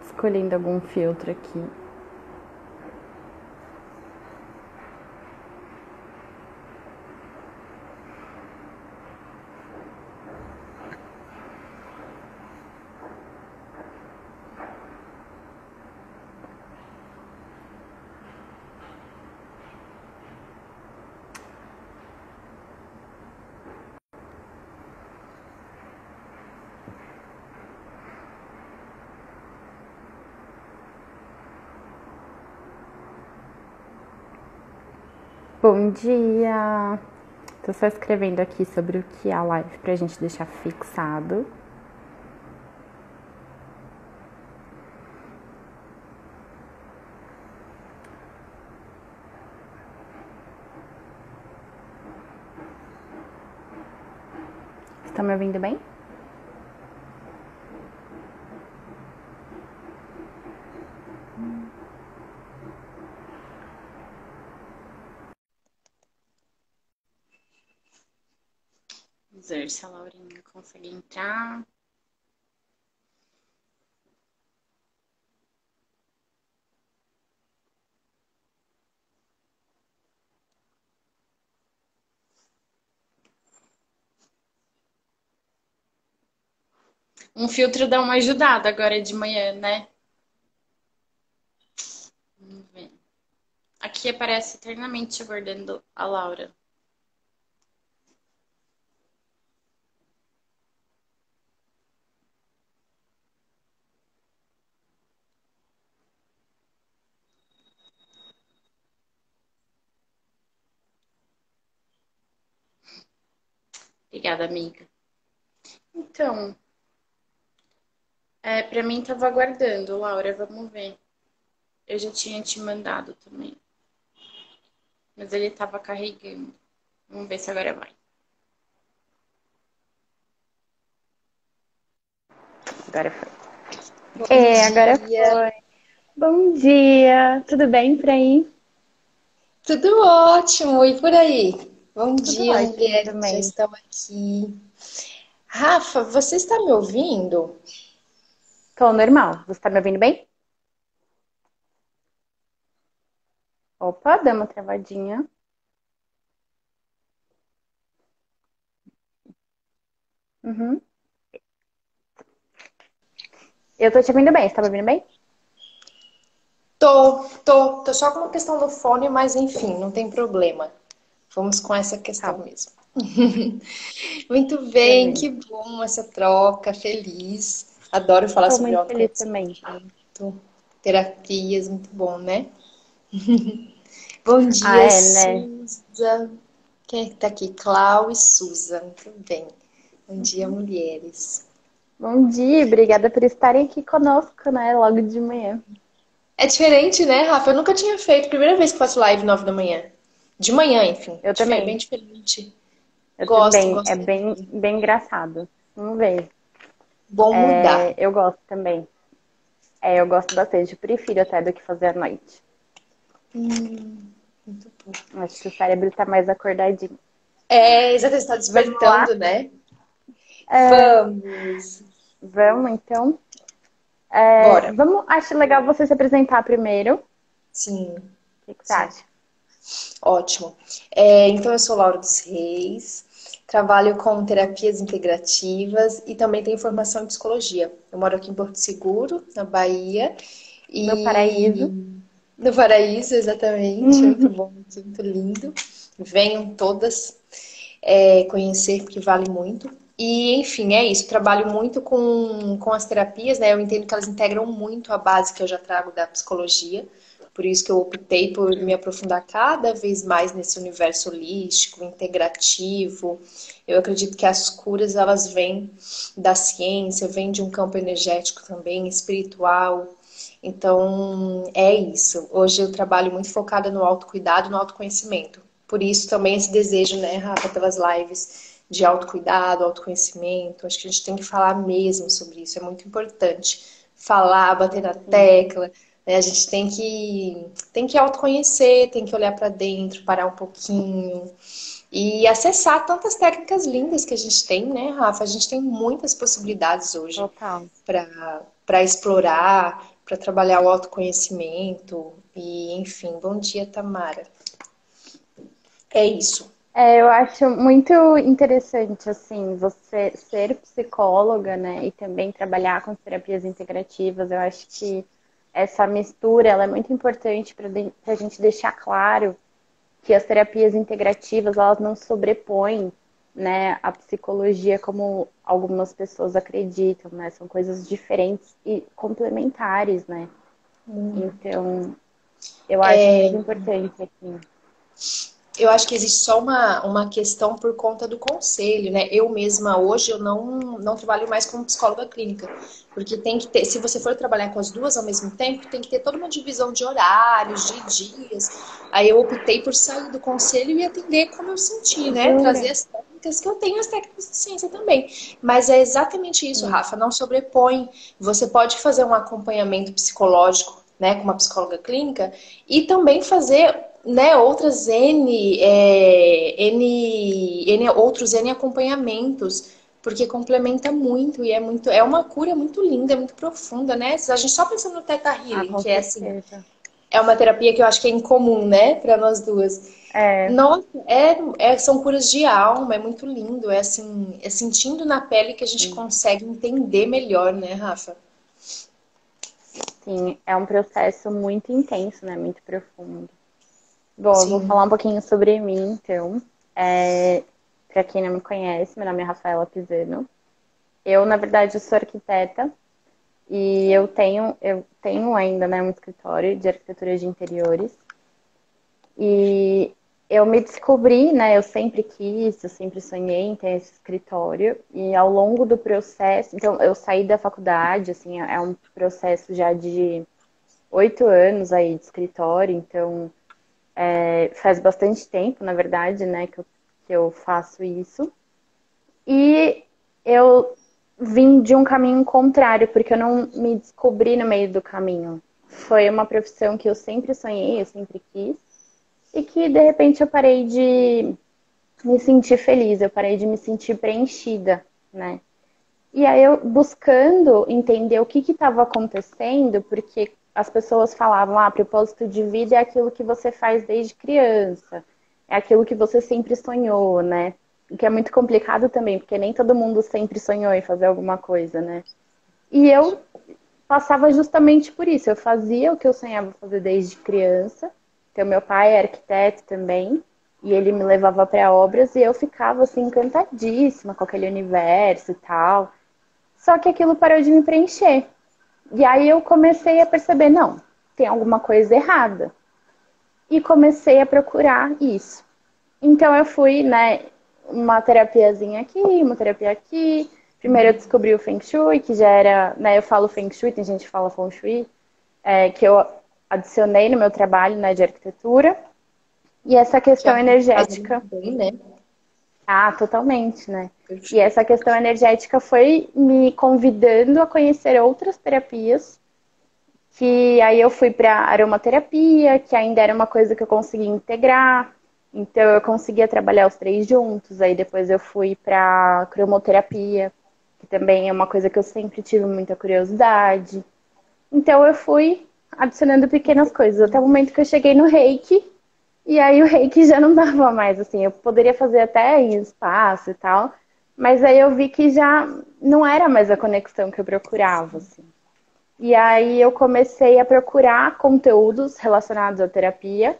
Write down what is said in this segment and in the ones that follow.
Escolhendo algum filtro aqui. Bom dia! Tô só escrevendo aqui sobre o que é a live pra gente deixar fixado. Estão me ouvindo bem? Vamos ver se a Laurinha consegue entrar. Um filtro dá uma ajudada agora de manhã, né? Vamos ver. Aqui aparece eternamente aguardando a Laura. Obrigada, amiga. Então, pra mim tava aguardando, Laura, vamos ver. Eu já tinha te mandado também. Mas ele tava carregando. Vamos ver se agora vai. Agora foi. Bom Agora dia. foi. Bom dia! Tudo bem por aí? Tudo ótimo. E por aí? Bom Tudo dia, ótimo mulheres que já também. estão aqui. Rafa, você está me ouvindo? Tô normal. Você tá me ouvindo bem? Opa, deu uma travadinha. Uhum. Eu tô te ouvindo bem. Você tá me ouvindo bem? Tô só com uma questão do fone, mas enfim, não tem problema. Vamos com essa Tá questão bom. mesmo. Muito bem, Beleza. que bom essa troca, feliz. Adoro falar Tô sobre muito feliz também. autoconhecimento, terapias, muito bom, né? Bom Ah, dia, é, né? Suza. Quem é que tá aqui? Clau e Suza. Muito bem. Bom dia, mulheres. Bom dia, obrigada por estarem aqui conosco, né? Logo de manhã. É diferente, né, Rafa? Eu nunca tinha feito. Primeira vez que faço live 9 da manhã. De manhã, enfim. Eu Bem também. diferente. Eu Gosto, também. É gosto bem, muito. bem engraçado. Vamos ver. Bom mudar. Eu gosto também. Eu gosto bastante. Eu prefiro até do que fazer à noite. Muito bom. Acho que o cérebro tá mais acordadinho. É, exatamente, está Vamos lá? despertando, né? É, Vamos. vamos, então. Bora. Acho legal você se apresentar primeiro. O Sim, que que você sim. acha? Ótimo. Então, eu sou Laura dos Reis, trabalho com terapias integrativas e também tenho formação em psicologia. Eu moro aqui em Porto Seguro, na Bahia, Meu paraíso. e no Paraíso, exatamente. Muito bom, muito lindo. Venham todas conhecer, porque vale muito. E, enfim, é isso. Trabalho muito com as terapias, né? Eu entendo que elas integram muito a base que eu já trago da psicologia. Por isso que eu optei por me aprofundar cada vez mais nesse universo holístico, integrativo. Eu acredito que as curas, elas vêm da ciência, vêm de um campo energético também, espiritual. Então, é isso. Hoje eu trabalho muito focada no autocuidado, no autoconhecimento. Por isso também esse desejo, né, Rafa, pelas lives de autocuidado, autoconhecimento. Acho que a gente tem que falar mesmo sobre isso, é muito importante. Falar, bater na Sim. tecla, né? A gente tem que autoconhecer, tem que olhar para dentro, parar um pouquinho e acessar tantas técnicas lindas que a gente tem, né, Rafa? A gente tem muitas possibilidades hoje Total. para explorar, para trabalhar o autoconhecimento e, enfim, bom dia, Tamara. É isso. Eu acho muito interessante, assim, você ser psicóloga, né, e também trabalhar com as terapias integrativas. Eu acho que essa mistura, ela é muito importante para a gente deixar claro que as terapias integrativas, elas não sobrepõem, né, a psicologia como algumas pessoas acreditam, né? São coisas diferentes e complementares, né? Então, eu acho muito importante, assim. Eu acho que existe só uma questão por conta do conselho, né? Eu mesma hoje eu não trabalho mais como psicóloga clínica, porque tem que ter, se você for trabalhar com as duas ao mesmo tempo, tem que ter toda uma divisão de horários, de dias. Aí eu optei por sair do conselho e atender como eu senti, né? Jura? Trazer as técnicas que eu tenho, as técnicas de ciência também. Mas é exatamente isso, Sim. Rafa, não sobrepõe. Você pode fazer um acompanhamento psicológico, né, com uma psicóloga clínica e também fazer, né, outras outros N acompanhamentos, porque complementa muito e é uma cura muito linda, muito profunda, né? A gente só pensando no Theta Ah, Healing, com que é assim, certeza. é uma terapia que eu acho que é incomum, né, para nós duas. É, Nossa, são curas de alma, é muito lindo, é assim, é sentindo na pele que a gente sim. consegue entender melhor, né, Rafa? Sim, é um processo muito intenso, né? Muito profundo. Bom, eu vou Sim. falar um pouquinho sobre mim, então. Para quem não me conhece, meu nome é Rafaela Pisano. Eu, na verdade, eu sou arquiteta e eu tenho ainda, né, um escritório de arquitetura de interiores. E eu me descobri, né? Eu sempre quis, eu sempre sonhei em ter esse escritório. E ao longo do processo, então eu saí da faculdade, assim, é um processo já de 8 anos aí de escritório, então faz bastante tempo, na verdade, né, que eu faço isso. E eu vim de um caminho contrário, porque eu não me descobri no meio do caminho. Foi uma profissão que eu sempre sonhei, eu sempre quis, e que de repente eu parei de me sentir feliz, eu parei de me sentir preenchida, né? E aí eu buscando entender o que estava acontecendo, porque as pessoas falavam, propósito de vida é aquilo que você faz desde criança, é aquilo que você sempre sonhou, né? O que é muito complicado também, porque nem todo mundo sempre sonhou em fazer alguma coisa, né? E eu passava justamente por isso, eu fazia o que eu sonhava fazer desde criança. Então meu pai é arquiteto também, e ele me levava para obras e eu ficava assim encantadíssima com aquele universo e tal. Só que aquilo parou de me preencher. E aí eu comecei a perceber, não, tem alguma coisa errada. E comecei a procurar isso. Então eu fui, né, uma terapiazinha aqui, uma terapia aqui. Primeiro eu descobri o Feng Shui, que já era, né, eu falo Feng Shui, tem gente que fala Feng Shui, que eu adicionei no meu trabalho, né, de arquitetura. E essa Que questão acaba fazendo energética. bem, né? Totalmente, né? E Perfeito. essa questão energética foi me convidando a conhecer outras terapias, que aí eu fui para aromaterapia, que ainda era uma coisa que eu conseguia integrar. Então eu conseguia trabalhar os três juntos. Aí depois eu fui para cromoterapia, que também é uma coisa que eu sempre tive muita curiosidade. Então eu fui adicionando pequenas coisas, até o momento que eu cheguei no Reiki, e aí o Reiki já não dava mais, assim, eu poderia fazer até em espaço e tal, mas aí eu vi que já não era mais a conexão que eu procurava, assim. E aí eu comecei a procurar conteúdos relacionados à terapia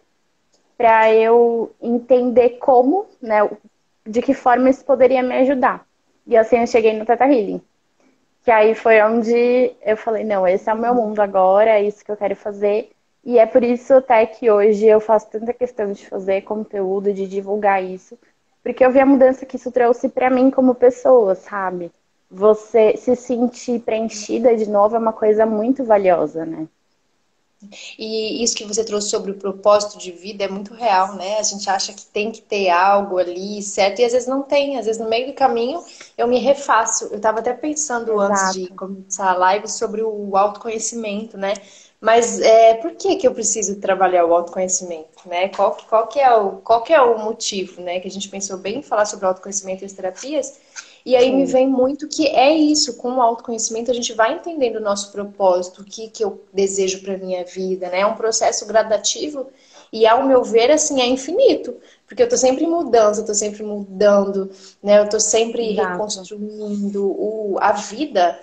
para eu entender como, né, de que forma isso poderia me ajudar. E assim eu cheguei no Theta Healing. Que aí foi onde eu falei, não, esse é o meu mundo agora, é isso que eu quero fazer. E é por isso até que hoje eu faço tanta questão de fazer conteúdo, de divulgar isso, porque eu vi a mudança que isso trouxe para mim como pessoa, sabe? Você se sentir preenchida de novo é uma coisa muito valiosa, né? E isso que você trouxe sobre o propósito de vida é muito real, né? A gente acha que tem que ter algo ali, certo? E às vezes não tem. Às vezes no meio do caminho eu me refaço. Eu estava até pensando antes de Exato. começar a live sobre o autoconhecimento, né? Mas por que que eu preciso trabalhar o autoconhecimento, né? Qual que é o motivo, né? Que a gente pensou bem em falar sobre autoconhecimento e as terapias. E aí me Sim, vem muito que é isso, com o autoconhecimento a gente vai entendendo o nosso propósito, o que que eu desejo para minha vida, né? É um processo gradativo e, ao meu ver, assim, é infinito. Porque eu tô sempre em mudança, eu tô sempre mudando, né? Eu tô sempre exato. reconstruindo. A vida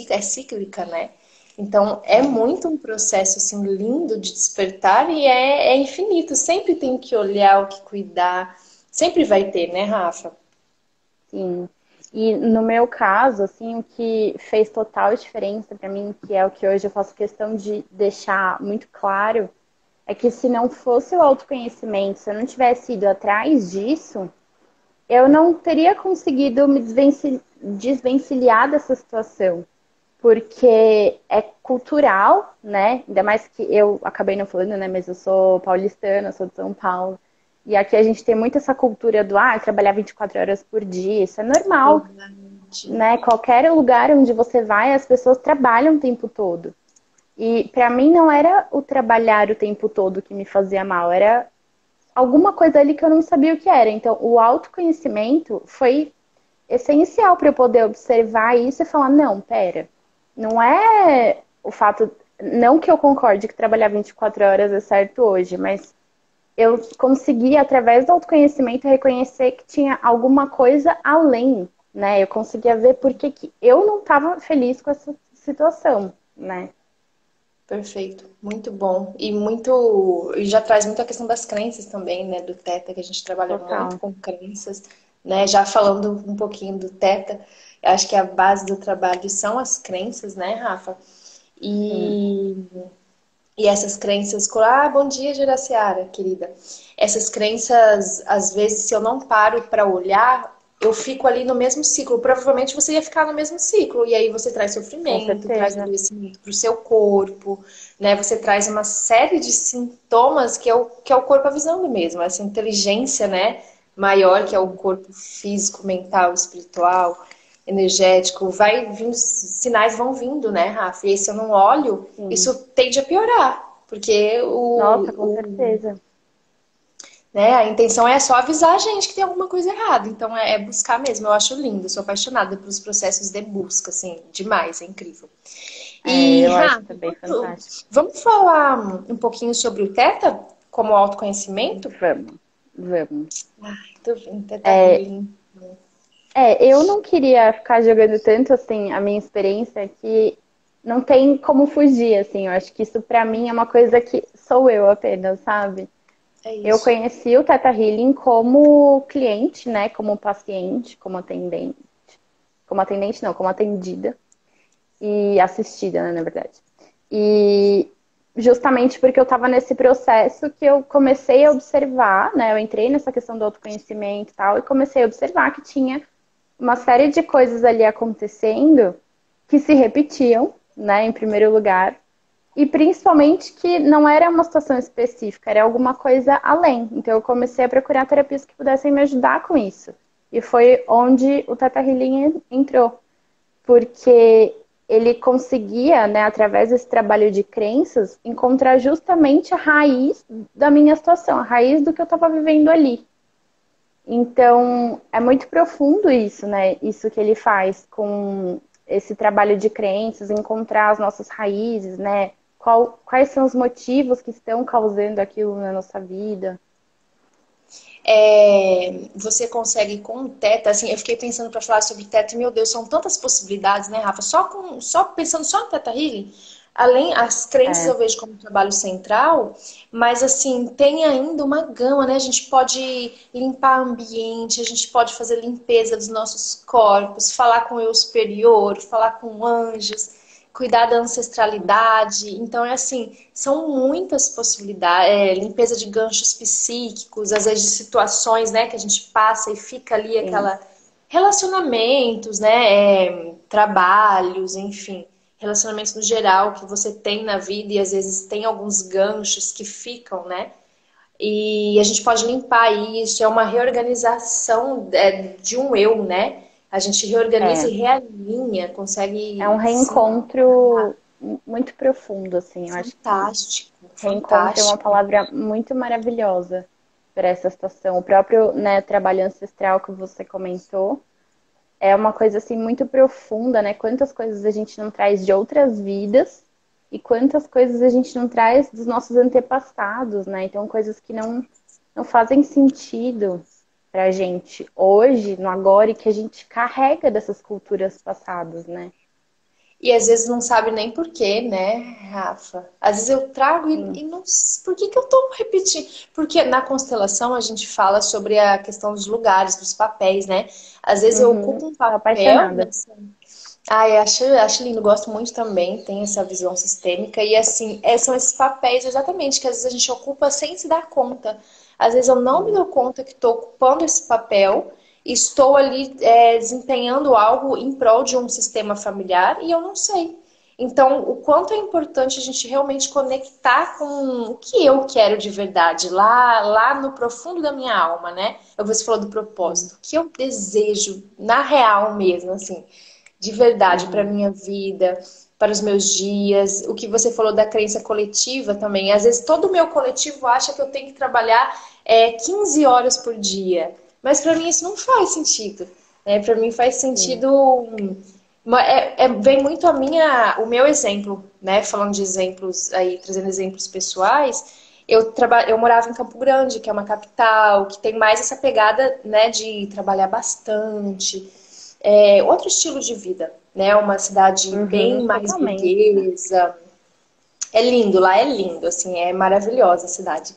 é cíclica, né? Então, é muito um processo assim lindo de despertar e é infinito. Sempre tem que olhar, o que cuidar. Sempre vai ter, né, Rafa? Sim. E no meu caso, assim, o que fez total diferença para mim, que é o que hoje eu faço questão de deixar muito claro, é que se não fosse o autoconhecimento, se eu não tivesse ido atrás disso, eu não teria conseguido me desvencilhar dessa situação. Porque é cultural, né? Ainda mais que eu acabei não falando, né? Mas eu sou paulistana, sou de São Paulo. E aqui a gente tem muito essa cultura do trabalhar 24 horas por dia, isso é normal, Verdade. né? Qualquer lugar onde você vai, as pessoas trabalham o tempo todo. E para mim não era o trabalhar o tempo todo que me fazia mal, era alguma coisa ali que eu não sabia o que era. Então, o autoconhecimento foi essencial para eu poder observar isso e falar, não, pera, não é o fato, não que eu concorde que trabalhar 24 horas é certo hoje, mas eu consegui, através do autoconhecimento, reconhecer que tinha alguma coisa além, né? Eu conseguia ver por que eu não estava feliz com essa situação, né? Perfeito, muito bom. E já traz muito a questão das crenças também, né, do Teta, que a gente trabalha muito Total. com crenças, né? Já falando um pouquinho do Teta, eu acho que a base do trabalho são as crenças, né, Rafa? Sim, E essas crenças, bom dia, Juraciara, querida. Essas crenças, às vezes, se eu não paro para olhar, eu fico ali no mesmo ciclo. Provavelmente você ia ficar no mesmo ciclo. E aí você traz com sofrimento, traz certeza. adoecimento para o seu corpo, né? Você traz uma série de sintomas que é o corpo avisando mesmo. Essa inteligência, né? Maior, que é o corpo físico, mental, espiritual, energético, vai vindo, sinais vão vindo, né, Rafa? E aí, se eu não olho, Sim. isso tende a piorar, porque Nossa, com certeza. né, a intenção é só avisar a gente que tem alguma coisa errada. Então é buscar mesmo. Eu acho lindo, sou apaixonada pelos processos de busca, assim, demais, é incrível. É, E, eu acho Rafa, também fantástico. vamos falar um pouquinho sobre o Teta como autoconhecimento? Vamos, vamos. Ai, tô vendo, Teta Healing. Eu não queria ficar jogando tanto assim a minha experiência que não tem como fugir, assim. Eu acho que isso pra mim é uma coisa que sou eu apenas, sabe? É Eu isso. conheci o Teta Healing como cliente, né? Como paciente, como atendente não, como atendida e assistida, né, na verdade. E justamente porque eu estava nesse processo que eu comecei a observar, né? Eu entrei nessa questão do autoconhecimento e tal, e comecei a observar que tinha uma série de coisas ali acontecendo que se repetiam, né, em primeiro lugar, e principalmente que não era uma situação específica, era alguma coisa além. Então eu comecei a procurar terapias que pudessem me ajudar com isso. E foi onde o Teta Healing entrou, porque ele conseguia, né, através desse trabalho de crenças, encontrar justamente a raiz da minha situação, a raiz do que eu estava vivendo ali. Então, é muito profundo isso, né? Isso que ele faz com esse trabalho de crenças, encontrar as nossas raízes, né? Quais são os motivos que estão causando aquilo na nossa vida? Você consegue com o Teta, assim, eu fiquei pensando para falar sobre Teta, e meu Deus, são tantas possibilidades, né, Rafa? Só pensando só no Teta Healing, além as crenças É, eu vejo como trabalho central, mas assim, tem ainda uma gama, né? A gente pode limpar ambiente, a gente pode fazer limpeza dos nossos corpos, falar com o eu superior, falar com anjos, cuidar da ancestralidade. Então, é assim, são muitas possibilidades. Limpeza de ganchos psíquicos, às vezes de situações, né, que a gente passa e fica ali sim, aquela... Relacionamentos, né, trabalhos, enfim. Relacionamentos no geral que você tem na vida e às vezes tem alguns ganchos que ficam, né? E a gente pode limpar isso, é uma reorganização de um eu, né? A gente reorganiza é. e realinha, É um consegue se. reencontro, muito profundo, assim. Eu acho que Fantástico, reencontro é uma fantástico. palavra muito maravilhosa para essa situação. O próprio, né, trabalho ancestral que você comentou é uma coisa assim muito profunda, né? Quantas coisas a gente não traz de outras vidas e quantas coisas a gente não traz dos nossos antepassados, né? Então, coisas que não fazem sentido pra gente hoje, no agora, e que a gente carrega dessas culturas passadas, né? E às vezes não sabe nem por quê, né, Rafa? Às vezes eu trago Sim. e não. Por que que eu tô repetindo? Porque na constelação a gente fala sobre a questão dos lugares, dos papéis, né? Às vezes eu Uhum. ocupo um Tô papel apaixonada. nessa. Ai, acho lindo, gosto muito também, tem essa visão sistêmica. E assim, são esses papéis exatamente que às vezes a gente ocupa sem se dar conta. Às vezes eu não me Sim. dou conta que estou ocupando esse papel, estou ali desempenhando algo em prol de um sistema familiar e eu não sei. Então, o quanto é importante a gente realmente conectar com o que eu quero de verdade, lá no profundo da minha alma, né? Você falou do Sim. propósito, o que eu desejo na real mesmo, assim de verdade para Uhum. minha vida, para os meus dias. O que você falou da crença coletiva também. Às vezes todo o meu coletivo acha que eu tenho que trabalhar 15 horas por dia. Mas para mim isso não faz sentido. Né? Para mim faz Sim. sentido. Vem muito o meu exemplo, né? Falando de exemplos aí, trazendo exemplos pessoais. Eu morava em Campo Grande, que é uma capital, que tem mais essa pegada, né, de trabalhar bastante, outro estilo de vida, né? Uma cidade Uhum. bem mais Totalmente, né? burguesa. É lindo, lá é lindo, assim, é maravilhosa a cidade.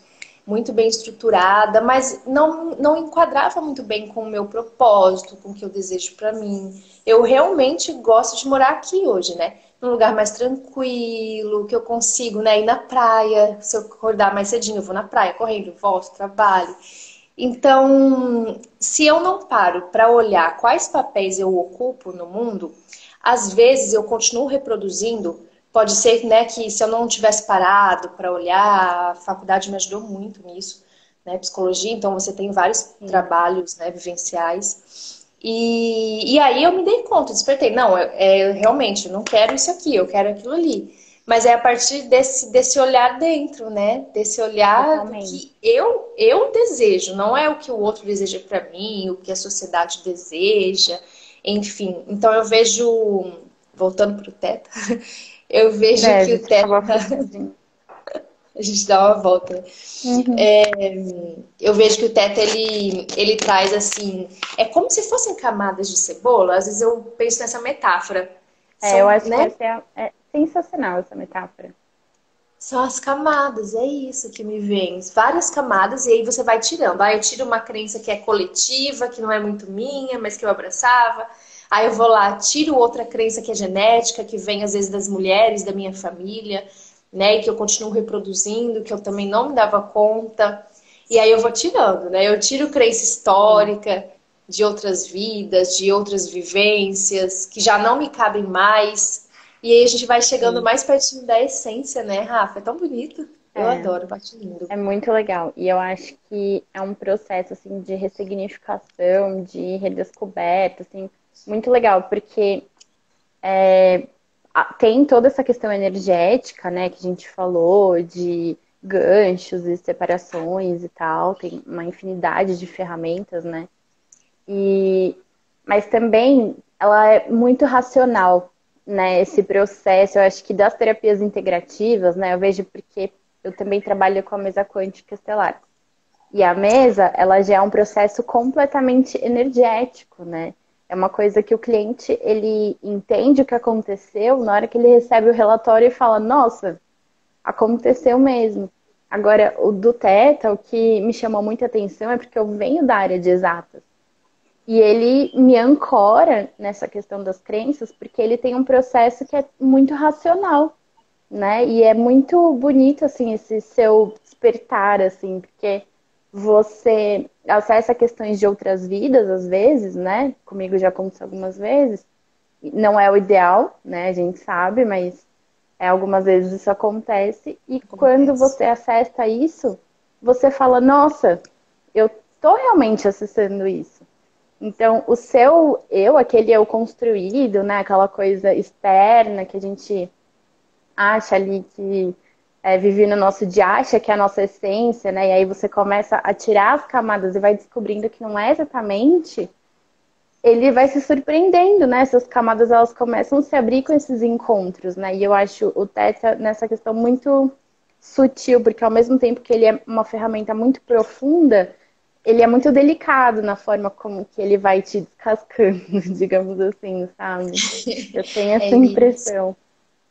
Muito bem estruturada, mas não enquadrava muito bem com o meu propósito, com o que eu desejo para mim. Eu realmente gosto de morar aqui hoje, né? Num lugar mais tranquilo, que eu consigo, né, ir na praia. Se eu acordar mais cedinho, eu vou na praia, correndo, volto, trabalho. Então, se eu não paro para olhar quais papéis eu ocupo no mundo, às vezes eu continuo reproduzindo. Pode ser, né, que se eu não tivesse parado para olhar, a faculdade me ajudou muito nisso, né, psicologia, então você tem vários Sim. trabalhos, né, vivenciais. E aí eu me dei conta, despertei. Não, realmente, eu não quero isso aqui, eu quero aquilo ali. Mas é a partir desse olhar dentro, né? Desse olhar do Totalmente. que eu desejo, não é o que o outro deseja para mim, o que a sociedade deseja, enfim. Então eu vejo, voltando para o teto, eu vejo que Deve, o você teto, falou rapidinho. a gente dá uma volta, né? Uhum. Eu vejo que o teto ele traz assim, é como se fossem camadas de cebola. Às vezes eu penso nessa metáfora. É, eu São, acho que né? essa é sensacional, essa metáfora. São as camadas, é isso que me vem. Várias camadas, e aí você vai tirando. Aí eu tiro uma crença que é coletiva, que não é muito minha, mas que eu abraçava. Aí eu vou lá, tiro outra crença que é genética, que vem às vezes das mulheres, da minha família, né? E que eu continuo reproduzindo, que eu também não me dava conta. E aí eu vou tirando, né? Eu tiro crença Sim. histórica de outras vidas, de outras vivências, que já não me cabem mais. E aí a gente vai chegando Sim. mais pertinho da essência, né, Rafa? É tão bonito. Eu É, adoro, bate lindo. é muito legal. E eu acho que é um processo, assim, de ressignificação, de redescoberta, assim, muito legal, porque tem toda essa questão energética, né, que a gente falou, de ganchos e separações e tal, tem uma infinidade de ferramentas, né? E, mas também ela é muito racional, né? Esse processo, eu acho que das terapias integrativas, né? Eu vejo porque eu também trabalho com a mesa quântica estelar. E a mesa, ela já é um processo completamente energético, né? É uma coisa que o cliente, ele entende o que aconteceu na hora que ele recebe o relatório e fala, nossa, aconteceu mesmo. Agora, o do Teta, o que me chamou muita atenção é porque eu venho da área de exatas. E ele me ancora nessa questão das crenças, porque ele tem um processo que é muito racional, né? E é muito bonito, assim, esse seu despertar, assim, porque você acessa questões de outras vidas, às vezes, né? Comigo já aconteceu algumas vezes. Não é o ideal, né? A gente sabe, mas algumas vezes isso acontece. E quando Acontece. você acessa isso, você fala, nossa, eu tô realmente acessando isso. Então, o seu eu, aquele eu construído, né? Aquela coisa externa que a gente acha ali que vive no nosso dia, acha que é a nossa essência, né? E aí você começa a tirar as camadas e vai descobrindo que não é exatamente, ele vai se surpreendendo, né? Essas camadas elas começam a se abrir com esses encontros, né? E eu acho o Theta nessa questão muito sutil, porque ao mesmo tempo que ele é uma ferramenta muito profunda, ele é muito delicado na forma como que ele vai te descascando, digamos assim, sabe? Eu tenho É essa isso. impressão.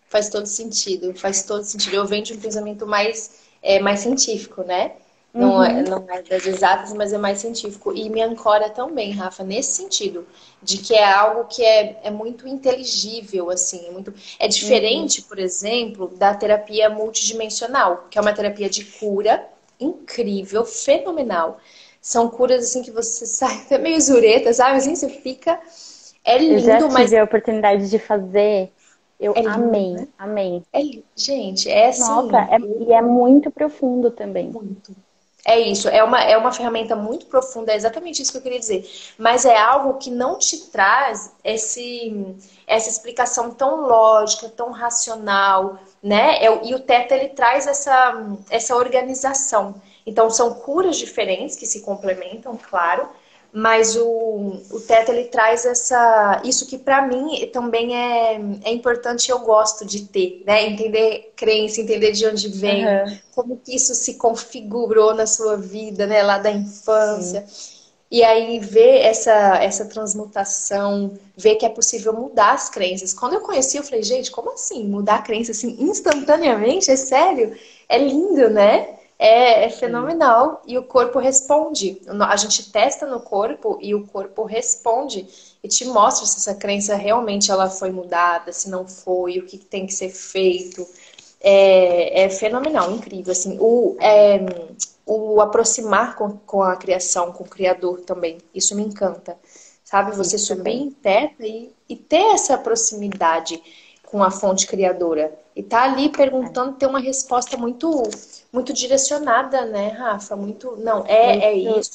Faz todo sentido, faz todo sentido. Eu venho de um pensamento mais científico, né? Uhum, Não é das exatas, mas é mais científico. E me ancora também, Rafa, nesse sentido, de que é algo que é muito inteligível, assim, é uhum. diferente, por exemplo, da terapia multidimensional, que é uma terapia de cura incrível, fenomenal. São curas assim que você sai até meio zureta, sabe? Assim, você fica. É Eu já lindo, mas tive a oportunidade de fazer, eu é lindo, amei, né? amei. Gente, é Nossa, assim, e é muito profundo também. muito. É isso, é uma ferramenta muito profunda, é exatamente isso que eu queria dizer. Mas é algo que não te traz essa explicação tão lógica, tão racional, né? E o Teta, ele traz essa organização. Então, são curas diferentes que se complementam, claro, mas o Teta, ele traz isso que para mim também é importante e eu gosto de ter, né? Entender crença, entender de onde vem, Aham, como que isso se configurou na sua vida, né, lá da sim. infância. E aí ver essa transmutação, ver que é possível mudar as crenças. Quando eu conheci, eu falei, gente, como assim? Mudar a crença assim instantaneamente? É sério? É lindo, né? É Sim. fenomenal. E o corpo responde. A gente testa no corpo e o corpo responde. E te mostra se essa crença realmente ela foi mudada, se não foi, o que tem que ser feito. É fenomenal, incrível. Assim, o aproximar com a criação, com o criador também. Isso me encanta. Sabe? Você Isso subir também. em terra e ter essa proximidade com a fonte criadora. E tá ali É. perguntando, ter uma resposta muito direcionada, né, Rafa? Muito, não, é Muito, isso.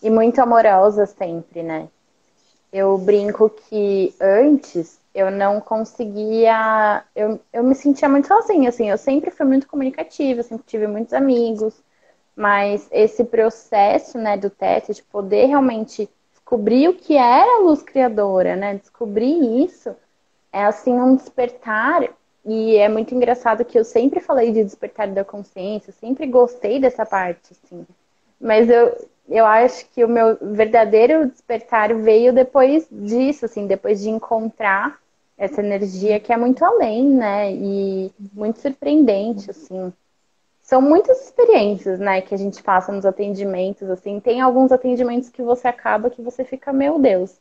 e muito amorosa sempre, né? Eu brinco que antes eu não conseguia. Eu me sentia muito sozinha, assim. Eu sempre fui muito comunicativa, sempre tive muitos amigos. Mas esse processo, né, do teste, de poder realmente descobrir o que era a luz criadora, né? Descobrir isso é assim um despertar. E é muito engraçado que eu sempre falei de despertar da consciência, sempre gostei dessa parte, assim. Mas eu acho que o meu verdadeiro despertar veio depois disso, assim, depois de encontrar essa energia que é muito além, né? E muito surpreendente, assim. São muitas experiências, né, que a gente passa nos atendimentos, assim. Tem alguns atendimentos que você acaba que você fica, meu Deus,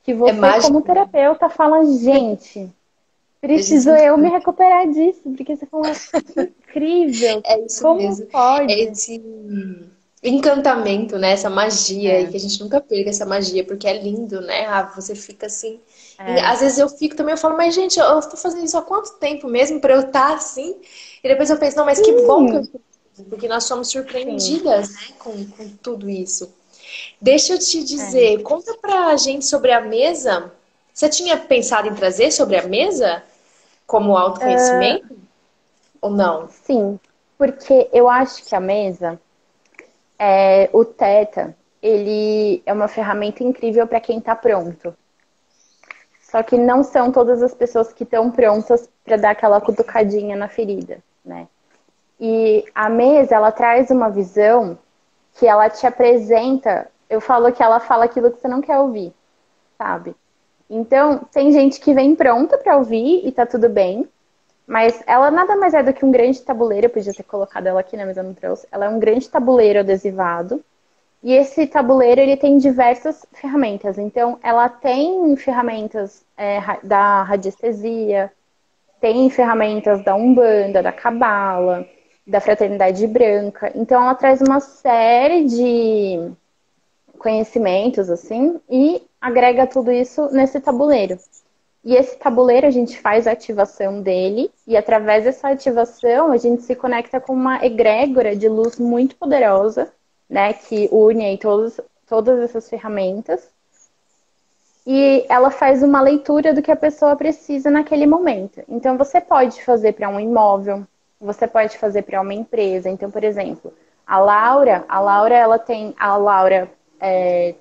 que É você, como mágico, né? terapeuta, fala, gente, A gente preciso sempre eu me fala, recuperar disso, porque você fala, que incrível, é isso como mesmo. É pode? esse encantamento, né? Essa magia, e É, que a gente nunca perca essa magia, porque é lindo, né, Rafa? Você fica assim. é, Às vezes eu fico também, eu falo, mas gente, eu estou fazendo isso há quanto tempo mesmo para eu estar assim? E depois eu penso, não, mas que bom que eu sim, estou fazendo, porque nós somos sim, surpreendidas, né, com tudo isso. Deixa eu te é. dizer, conta pra gente sobre a mesa. Você tinha pensado em trazer sobre a mesa como autoconhecimento ou não? Sim, porque eu acho que a mesa, o Teta, ele é uma ferramenta incrível para quem está pronto. Só que não são todas as pessoas que estão prontas para dar aquela cutucadinha na ferida, né? E a mesa, ela traz uma visão que ela te apresenta. Eu falo que ela fala aquilo que você não quer ouvir, sabe? Então, tem gente que vem pronta para ouvir e tá tudo bem, mas ela nada mais é do que um grande tabuleiro. Eu podia ter colocado ela aqui na mesa, não trouxe. Ela é um grande tabuleiro adesivado. E esse tabuleiro ele tem diversas ferramentas. Então, ela tem ferramentas da radiestesia, tem ferramentas da Umbanda, da Cabala, da Fraternidade Branca. Então, ela traz uma série de conhecimentos assim e agrega tudo isso nesse tabuleiro. E esse tabuleiro a gente faz a ativação dele e através dessa ativação a gente se conecta com uma egrégora de luz muito poderosa, né, que une aí todas essas ferramentas. e ela faz uma leitura do que a pessoa precisa naquele momento. Então, você pode fazer para um imóvel, você pode fazer para uma empresa. Então, por exemplo, a Laura ela tem a Laura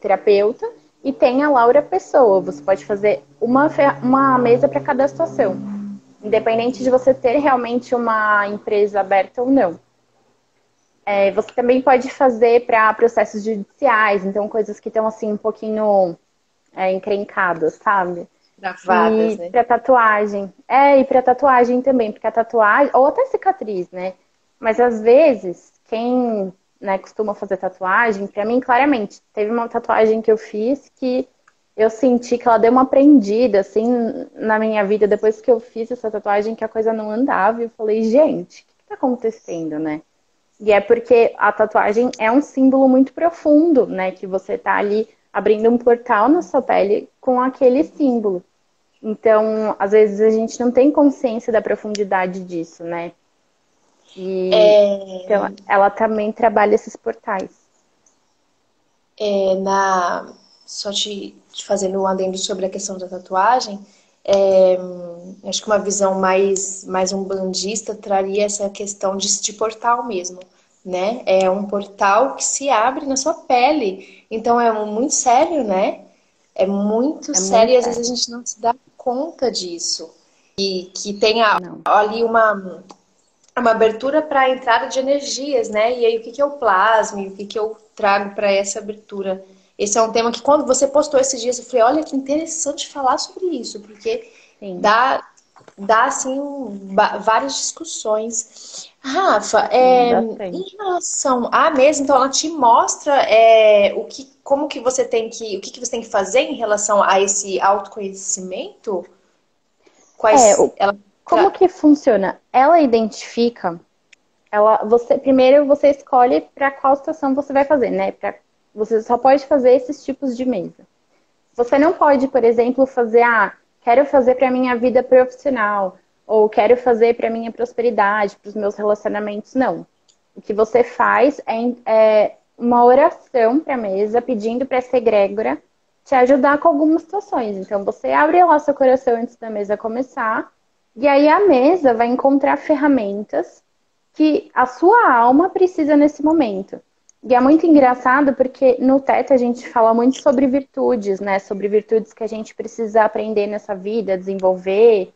terapeuta e tem a Laura pessoa. Você pode fazer uma mesa para cada situação, independente de você ter realmente uma empresa aberta ou não. Você também pode fazer para processos judiciais, então coisas que estão assim um pouquinho encrencadas, sabe? Gravadas, E né? para tatuagem. E para tatuagem também, porque a tatuagem, ou até cicatriz, né? Mas às vezes, quem, né, costuma fazer tatuagem, para mim, claramente, teve uma tatuagem que eu fiz que eu senti que ela deu uma prendida, assim, na minha vida, depois que eu fiz essa tatuagem, que a coisa não andava, e eu falei, gente, o que tá acontecendo, né? E é porque a tatuagem é um símbolo muito profundo, né? Que você tá ali abrindo um portal na sua pele com aquele símbolo. Então, às vezes a gente não tem consciência da profundidade disso, né? E então, ela também trabalha esses portais. Na só te fazendo um adendo sobre a questão da tatuagem, é, acho que uma visão mais umbandista traria essa questão de portal mesmo, né? É um portal que se abre na sua pele. Então é muito sério, né? É muito É sério muito e às vezes a sério. gente não se dá conta disso. E que tem Não. ali uma abertura para a entrada de energias, né? E aí o que que eu plasmo, o que que eu trago para essa abertura? Esse é um tema que quando você postou esses dias eu falei, olha que interessante falar sobre isso, porque Sim, dá assim várias discussões. Rafa, sim, em bastante. relação à mesa, então ela te mostra como que você tem o que que você tem que fazer em relação a esse autoconhecimento? É, Quais o, ela como que funciona? Ela identifica, primeiro você escolhe para qual situação você vai fazer, né? Você só pode fazer esses tipos de mesa. Você não pode, por exemplo, fazer, quero fazer para minha vida profissional, ou quero fazer para minha prosperidade, para os meus relacionamentos. Não. O que você faz é uma oração para a mesa, pedindo para essa egrégora te ajudar com algumas situações. Então, você abre lá seu coração antes da mesa começar, e aí a mesa vai encontrar ferramentas que a sua alma precisa nesse momento. E é muito engraçado porque no TET a gente fala muito sobre virtudes, né? Sobre virtudes que a gente precisa aprender nessa vida, desenvolver.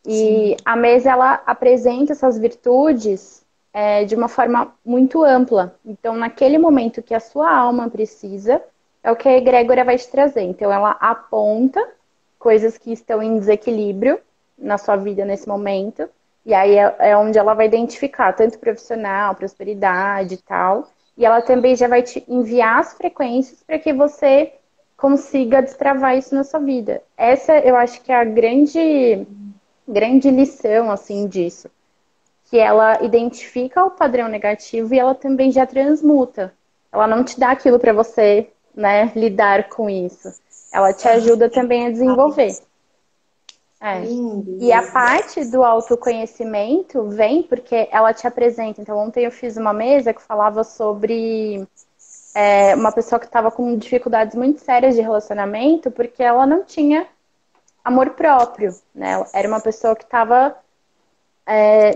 Sim. E a mesa, ela apresenta essas virtudes de uma forma muito ampla. Então, naquele momento que a sua alma precisa, é o que a egrégora vai te trazer. Então, ela aponta coisas que estão em desequilíbrio na sua vida nesse momento. E aí é onde ela vai identificar tanto profissional, prosperidade e tal. E ela também já vai te enviar as frequências para que você consiga destravar isso na sua vida. Essa eu acho que é a grande lição assim disso, que ela identifica o padrão negativo e ela também já transmuta. Ela não te dá aquilo para você, né, lidar com isso. Ela te ajuda também a desenvolver. É. Lindo, E a lindo. parte do autoconhecimento vem porque ela te apresenta. Então, ontem eu fiz uma mesa que falava sobre uma pessoa que estava com dificuldades muito sérias de relacionamento porque ela não tinha amor próprio, né? Era uma pessoa que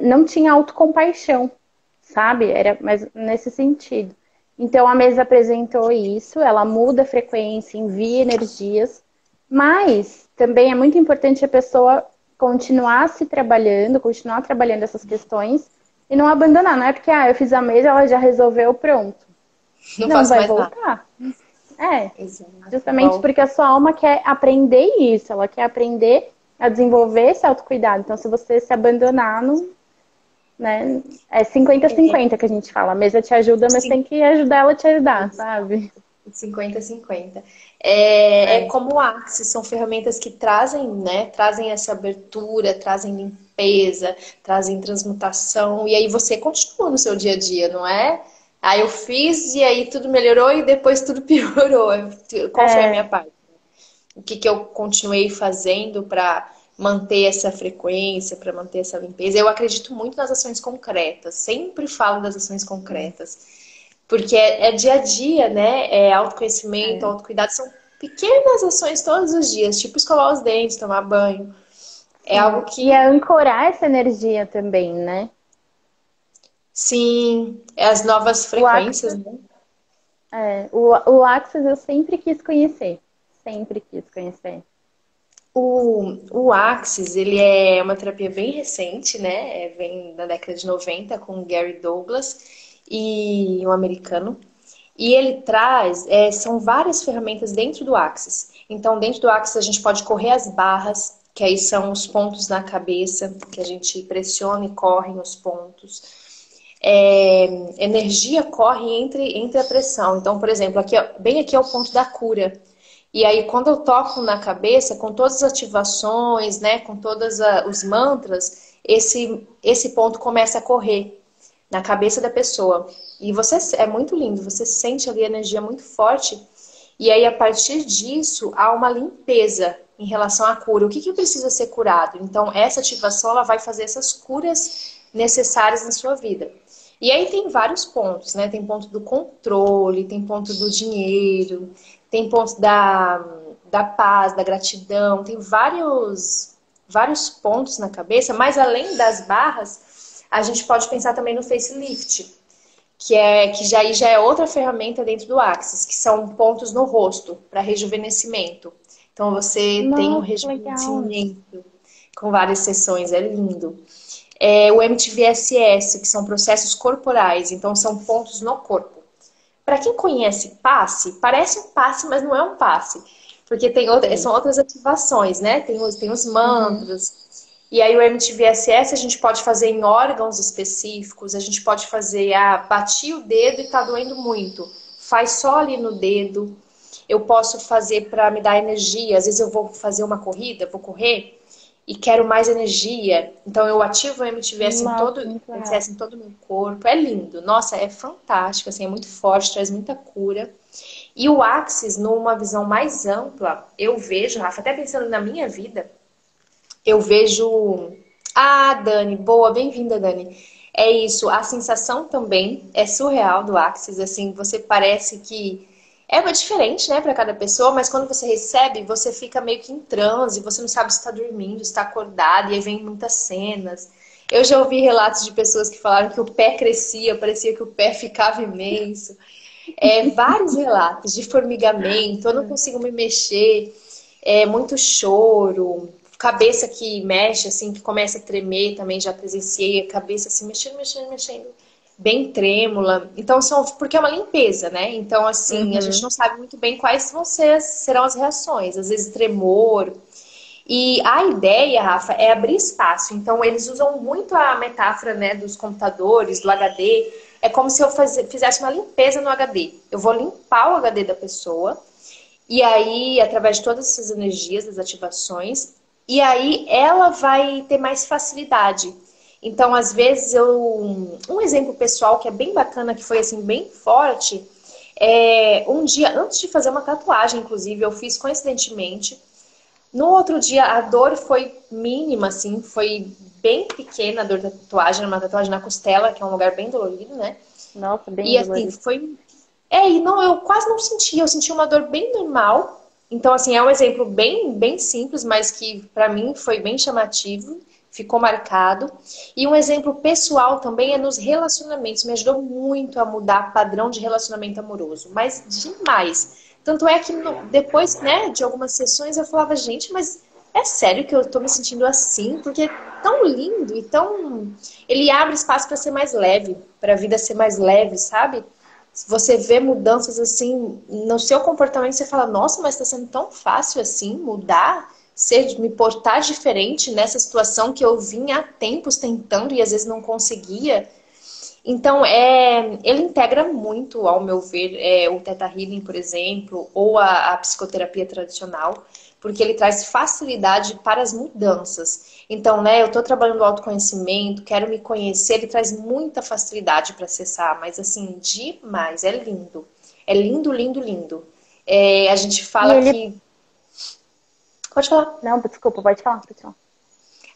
não tinha autocompaixão, sabe? Era mais nesse sentido. Então a mesa apresentou isso, ela muda a frequência, envia energias, mas também é muito importante a pessoa continuar se trabalhando, continuar trabalhando essas questões e não abandonar. Não é porque eu fiz a mesa, ela já resolveu, pronto. Não Não faço vai mais nada. voltar. É, Exato. justamente Igual. porque a sua alma quer aprender isso, ela quer aprender a desenvolver esse autocuidado. Então, se você se abandonar, não, né? É 50-50 que a gente fala. A mesa te ajuda, mas tem que ajudar ela a te ajudar, sabe? 50-50. É É, como o Axis, são ferramentas que trazem, né? Trazem essa abertura, trazem limpeza, trazem transmutação, e aí você continua no seu dia a dia, não é? Aí eu fiz e aí tudo melhorou e depois tudo piorou. Qual foi a minha é, parte? O que que eu continuei fazendo para manter essa frequência, para manter essa limpeza? Eu acredito muito nas ações concretas, sempre falo das ações concretas. Porque é dia a dia, né? É autoconhecimento, é, autocuidado, são pequenas ações todos os dias, tipo escovar os dentes, tomar banho. É Sim. algo E que, é ancorar essa energia também, né? sim, é as novas O frequências, Axis, né? o Axis eu sempre quis conhecer. Sempre quis conhecer. O Axis, ele é uma terapia bem recente, né? Vem da década de 90 com o Gary Douglas e um americano. E ele traz, são várias ferramentas dentro do Axis. Então, dentro do Axis a gente pode correr as barras, que aí são os pontos na cabeça, que a gente pressiona e correm os pontos. Energia corre entre a pressão. Então, por exemplo, aqui, bem aqui é o ponto da cura. E aí, quando eu toco na cabeça, com todas as ativações, né, com todos os mantras, esse ponto começa a correr na cabeça da pessoa. E você é muito lindo, você sente ali a energia muito forte. E aí, a partir disso, há uma limpeza em relação à cura. O que precisa ser curado? Então, essa ativação ela vai fazer essas curas necessárias na sua vida. E aí tem vários pontos, né? Tem ponto do controle, tem ponto do dinheiro, tem ponto da paz, da gratidão, tem vários pontos na cabeça, mas além das barras, a gente pode pensar também no facelift, que já é outra ferramenta dentro do Axis, que são pontos no rosto para rejuvenescimento. Então você tem um Nossa, que legal. rejuvenescimento com várias sessões, é lindo. O MTVSS, que são processos corporais, então são pontos no corpo. Para quem conhece passe, parece um passe, mas não é um passe. Porque Sim. são outras ativações, né? Tem os Uhum. mantras. E aí o MTVSS a gente pode fazer em órgãos específicos, a gente pode fazer, bati o dedo e tá doendo muito. Faz só ali no dedo. Eu posso fazer para me dar energia. Às vezes eu vou fazer uma corrida, vou correr e quero mais energia. Então eu ativo o MTVS Nossa, muito legal. MTS em todo o meu corpo. É lindo. Nossa, é fantástico, assim, é muito forte, traz muita cura. E o Axis, numa visão mais ampla, eu vejo, Rafa, até pensando na minha vida, eu vejo. Ah, Dani, boa, bem-vinda, Dani. É isso, a sensação também é surreal do Axis, assim, você parece que diferente, né, para cada pessoa, mas quando você recebe, você fica meio que em transe, você não sabe se está dormindo, se está acordado, e aí vem muitas cenas. Eu já ouvi relatos de pessoas que falaram que o pé crescia, parecia que o pé ficava imenso. Vários relatos de formigamento, eu não consigo me mexer, muito choro, cabeça que mexe, assim, que começa a tremer também, já presenciei, a cabeça assim, mexendo, mexendo, mexendo, bem trêmula. Então, porque é uma limpeza, né? Então, assim, a gente Uhum. não sabe muito bem quais serão as reações, às vezes tremor. E a ideia, Rafa, é abrir espaço. Então, eles usam muito a metáfora, né, dos computadores, do HD. É como se eu fizesse uma limpeza no HD. Eu vou limpar o HD da pessoa, e aí, através de todas essas energias, das ativações, e aí ela vai ter mais facilidade. Então, às vezes, um exemplo pessoal que é bem bacana, que foi assim, bem forte, um dia, antes de fazer uma tatuagem, inclusive, eu fiz coincidentemente. No outro dia, a dor foi mínima, assim, foi bem pequena a dor da tatuagem, era uma tatuagem na costela, que é um lugar bem dolorido, né? Nossa, bem E assim, dolorido. foi. E não, eu quase não senti, eu senti uma dor bem normal. Então, assim, é um exemplo bem simples, mas que pra mim foi bem chamativo, ficou marcado. E um exemplo pessoal também é nos relacionamentos, me ajudou muito a mudar padrão de relacionamento amoroso, mas demais. Tanto é que depois, né, de algumas sessões eu falava, gente, mas é sério que eu tô me sentindo assim? Porque é tão lindo e tão. Ele abre espaço para ser mais leve, para a vida ser mais leve, sabe? Se você vê mudanças assim no seu comportamento, você fala, nossa, mas está sendo tão fácil assim mudar, me portar diferente nessa situação que eu vinha há tempos tentando e às vezes não conseguia. Então, ele integra muito, ao meu ver, o Theta Healing, por exemplo, ou a psicoterapia tradicional, porque ele traz facilidade para as mudanças. Então, né, eu estou trabalhando o autoconhecimento, quero me conhecer, ele traz muita facilidade para acessar, mas assim, demais, é lindo. É lindo, lindo, lindo. A gente E fala ele. que. Pode falar. Não, desculpa, pode falar, pode falar.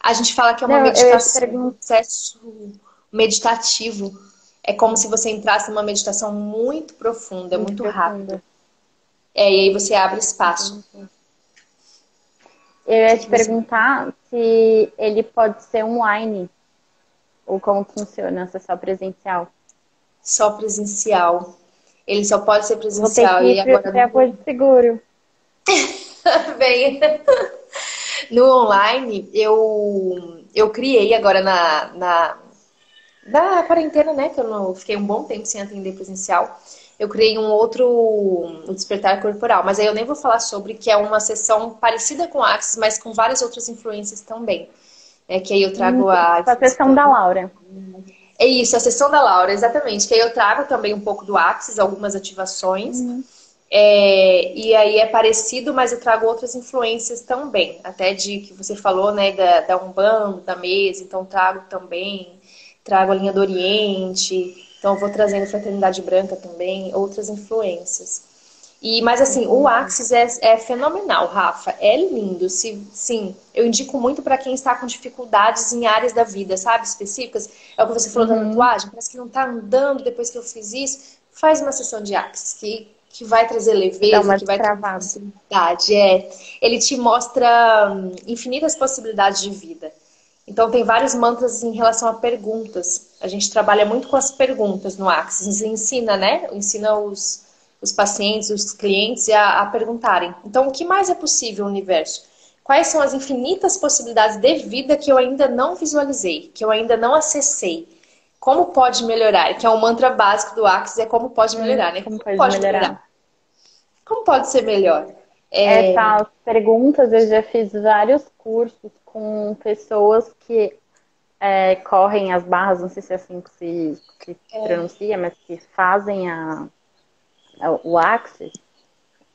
A gente fala que é uma Não, eu ia te meditação, um perguntar. processo meditativo. É como se você entrasse numa meditação muito profunda, Muito muito rápido. profunda. E aí você abre espaço. Entendi. Eu O ia que te que você... perguntar se ele pode ser online ou como funciona, se é só presencial. Só presencial. Ele só pode ser Vou ter presencial. que E ir agora para Porto Seguro. vem. No online, eu criei agora da quarentena, né? Que eu não fiquei um bom tempo sem atender presencial. Eu criei um outro, o despertar corporal, mas aí eu nem vou falar sobre, que é uma sessão parecida com a Axis, mas com várias outras influências também. É que aí eu trago a Tipo a sessão da Laura. é isso, a sessão da Laura, exatamente. Que aí eu trago também um pouco do Axis, algumas ativações. Uhum. E aí é parecido, mas eu trago outras influências também. Até de que você falou, né, da Umbanda, da mesa, então trago também. Trago a linha do Oriente. Então eu vou trazendo Fraternidade Branca também, outras influências. Mas assim, o Entendi. Axis é fenomenal, Rafa. É lindo. Sim, eu indico muito para quem está com dificuldades em áreas da vida, sabe? Específicas. É o que você falou da Uhum. tatuagem. Parece que não está andando depois que eu fiz isso. Faz uma sessão de Axis, que vai trazer Dá leveza, uma que vai trazer destravada. facilidade. Ele te mostra infinitas possibilidades de vida. Então, tem vários mantras em relação a perguntas. A gente trabalha muito com as perguntas no Axis. Ensina, né? Ensina os pacientes, os clientes a perguntarem. Então, o que mais é possível no universo? Quais são as infinitas possibilidades de vida que eu ainda não visualizei, que eu ainda não acessei? Como pode melhorar? Que é um mantra básico do Axis, é como pode melhorar, né? Como Como pode pode melhorar? melhorar? Como pode ser melhor? Essas perguntas eu já fiz vários cursos com pessoas que correm as barras, não sei se é assim que se pronuncia, mas que fazem o Axis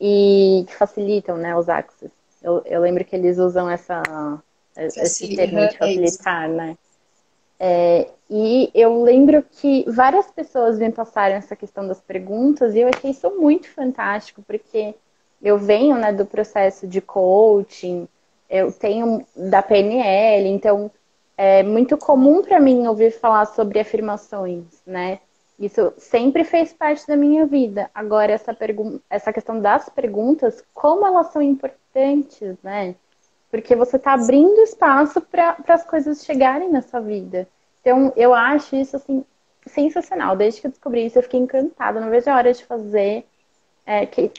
e que facilitam, né, os Axis. Eu lembro que eles usam esse termo de É isso. facilitar, né? E eu lembro que várias pessoas me passaram essa questão das perguntas e eu achei isso muito fantástico, porque eu venho, né, do processo de coaching, eu tenho da PNL, então é muito comum para mim ouvir falar sobre afirmações, né? Isso sempre fez parte da minha vida. Agora, essa questão das perguntas, como elas são importantes, né? Porque você está abrindo espaço para as coisas chegarem na sua vida. Então, eu acho isso, assim, sensacional. Desde que eu descobri isso, eu fiquei encantada. Não vejo a hora de fazer.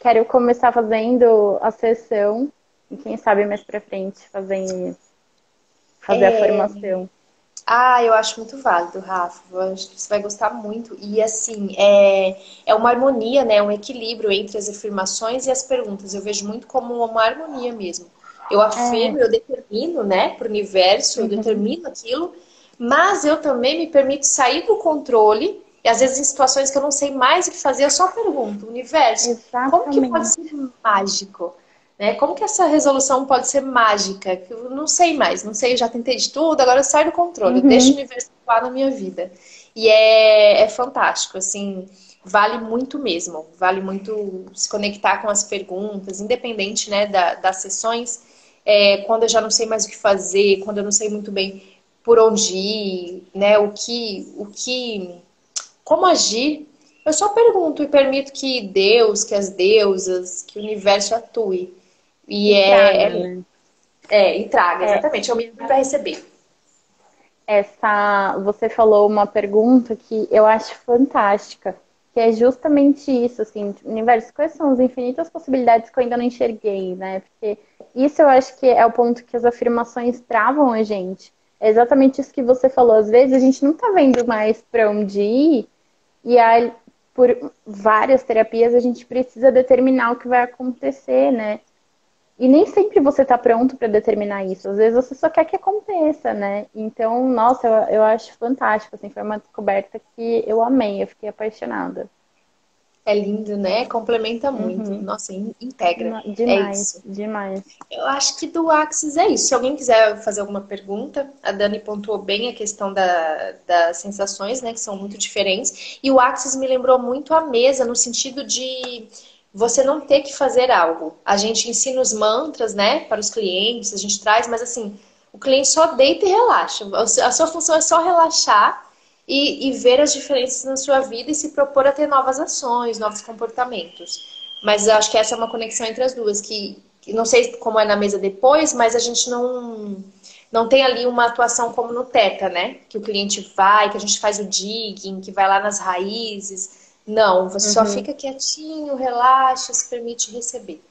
Quero começar fazendo a sessão e, quem sabe, mais para frente, fazer a formação. Eu acho muito válido, Rafa. Eu acho que você vai gostar muito. E assim, é uma harmonia, né? Um equilíbrio entre as afirmações e as perguntas. Eu vejo muito como uma harmonia mesmo. Eu É, afirmo, eu determino, né, para o universo, eu uhum, determino aquilo, mas eu também me permito sair do controle. E às vezes em situações que eu não sei mais o que fazer, eu só pergunto, universo, como que pode exatamente. ser mágico? Né? Como que essa resolução pode ser mágica? Que eu não sei mais, não sei, eu já tentei de tudo, agora eu saio do controle, eu deixo o Uhum, universo atuar na minha vida. E é fantástico, assim, vale muito mesmo, vale muito se conectar com as perguntas, independente, né, das sessões, quando eu já não sei mais o que fazer, quando eu não sei muito bem por onde ir, né, como agir, eu só pergunto e permito que Deus, que as deusas, que o universo atue. E e traga, é, né? e traga, É, exatamente. Eu me abro para receber. você falou uma pergunta que eu acho fantástica, que é justamente isso, assim, universo, quais são as infinitas possibilidades que eu ainda não enxerguei, né? Porque isso eu acho que é o ponto que as afirmações travam a gente. É exatamente isso que você falou. Às vezes a gente não tá vendo mais para onde ir, e aí, por várias terapias, a gente precisa determinar o que vai acontecer, né? E nem sempre você está pronto para determinar isso. Às vezes você só quer que aconteça, né? Então, nossa, eu acho fantástico. Assim, foi uma descoberta que eu amei, eu fiquei apaixonada. É lindo, né? Complementa muito. Uhum. Nossa, integra. É Demais, isso. demais. Eu acho que do Axis é isso. Se alguém quiser fazer alguma pergunta, a Dani pontuou bem a questão das sensações, né? Que são muito diferentes. E o Axis me lembrou muito a mesa, no sentido de você não ter que fazer algo. A gente ensina os mantras, né? Para os clientes, a gente traz, mas assim, o cliente só deita e relaxa. A sua função é só relaxar e ver as diferenças na sua vida e se propor a ter novas ações, novos comportamentos. Mas eu acho que essa é uma conexão entre as duas, que não sei como é na mesa depois, mas a gente não tem ali uma atuação como no Teta, né? Que o cliente vai, que a gente faz o digging, que vai lá nas raízes. Não, você só Uhum. fica quietinho, relaxa, se permite receber.